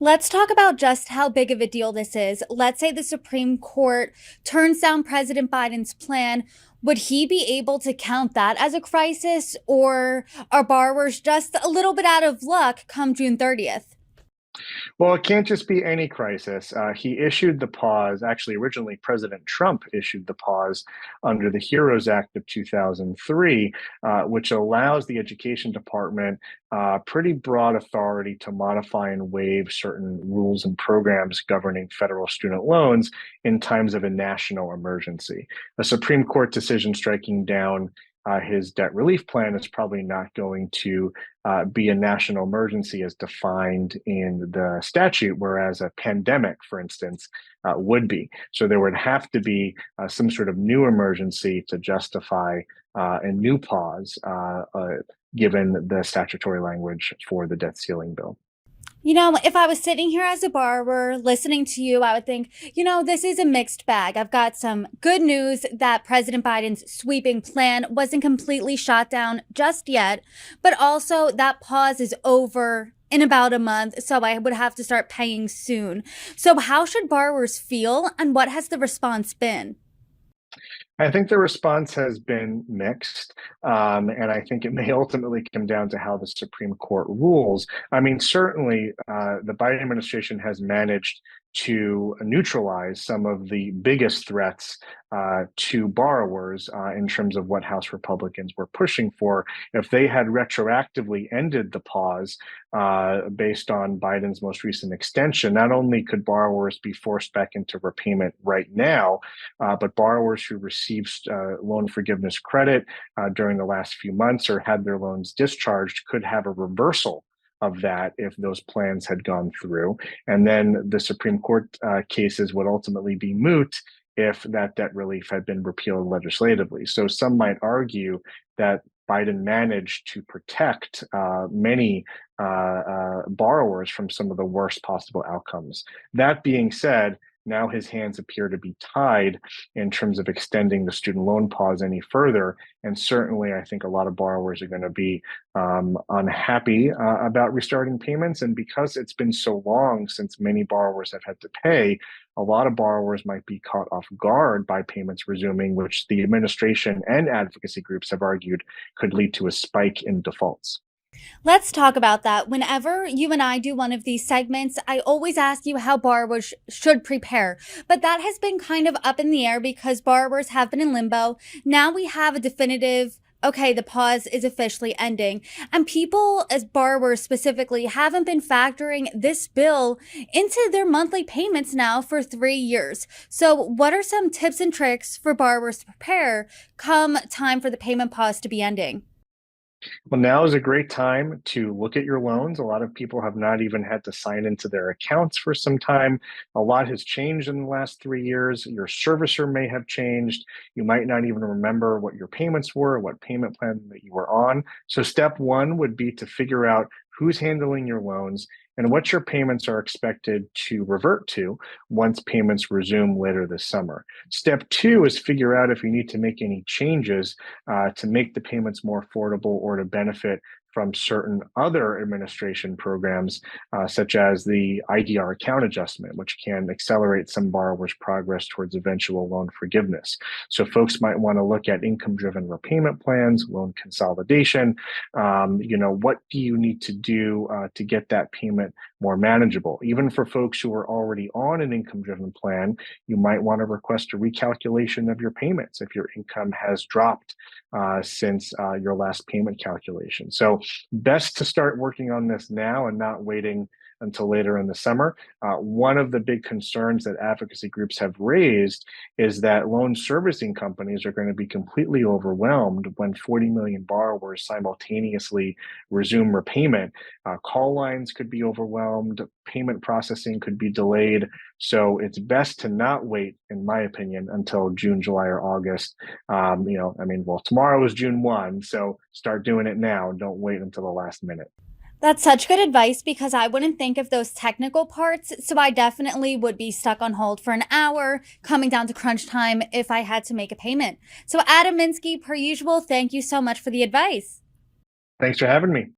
Let's talk about just how big of a deal this is. Let's say the Supreme Court turns down President Biden's plan. Would he be able to count that as a crisis, or are borrowers just a little bit out of luck come June 30th? Well, it can't just be any crisis. He issued the pause. Actually, originally, President Trump issued the pause under the HEROES Act of 2003, which allows the Education Department pretty broad authority to modify and waive certain rules and programs governing federal student loans in times of a national emergency. A Supreme Court decision striking down his debt relief plan is probably not going to be a national emergency as defined in the statute, whereas a pandemic, for instance, would be. So there would have to be some sort of new emergency to justify a new pause, given the statutory language for the debt ceiling bill. If I was sitting here as a borrower listening to you, I would think, this is a mixed bag. I've got some good news that President Biden's sweeping plan wasn't completely shot down just yet, but also that pause is over in about a month, so I would have to start paying soon. So, how should borrowers feel, and what has the response been? I think the response has been mixed, and I think it may ultimately come down to how the Supreme Court rules. I mean, certainly, the Biden administration has managed to neutralize some of the biggest threats to borrowers in terms of what House Republicans were pushing for. If they had retroactively ended the pause based on Biden's most recent extension, not only could borrowers be forced back into repayment right now, but borrowers who received loan forgiveness credit during the last few months or had their loans discharged could have a reversal of that if those plans had gone through. And then the Supreme Court cases would ultimately be moot if that debt relief had been repealed legislatively. So some might argue that Biden managed to protect many borrowers from some of the worst possible outcomes. That being said, now his hands appear to be tied in terms of extending the student loan pause any further. And certainly, I think a lot of borrowers are going to be unhappy about restarting payments. And because it's been so long since many borrowers have had to pay, a lot of borrowers might be caught off guard by payments resuming, which the administration and advocacy groups have argued could lead to a spike in defaults. Let's talk about that. Whenever you and I do one of these segments, I always ask you how borrowers should prepare. But that has been kind of up in the air because borrowers have been in limbo. Now we have a definitive, okay, the pause is officially ending. And people, as borrowers specifically, haven't been factoring this bill into their monthly payments now for 3 years. So, what are some tips and tricks for borrowers to prepare come time for the payment pause to be ending? Well, now is a great time to look at your loans. A lot of people have not even had to sign into their accounts for some time. A lot has changed in the last 3 years. Your servicer may have changed. You might not even remember what your payments were, what payment plan that you were on. So, step one would be to figure out who's handling your loans and what your payments are expected to revert to once payments resume later this summer. Step two is figure out if you need to make any changes to make the payments more affordable or to benefit from certain other administration programs, such as the IDR account adjustment, which can accelerate some borrowers' progress towards eventual loan forgiveness. So, folks might want to look at income-driven repayment plans, loan consolidation. What do you need to do to get that payment more manageable? Even for folks who are already on an income-driven plan, you might want to request a recalculation of your payments if your income has dropped since your last payment calculation. So, best to start working on this now and not waiting until later in the summer. One of the big concerns that advocacy groups have raised is that loan servicing companies are going to be completely overwhelmed when 40 million borrowers simultaneously resume repayment. Call lines could be overwhelmed, payment processing could be delayed. So it's best to not wait, in my opinion, until June, July, or August. Tomorrow is June 1, so start doing it now. Don't wait until the last minute. That's such good advice because I wouldn't think of those technical parts. So I definitely would be stuck on hold for an hour, coming down to crunch time if I had to make a payment. So, Adam Minsky, per usual, thank you so much for the advice. Thanks for having me.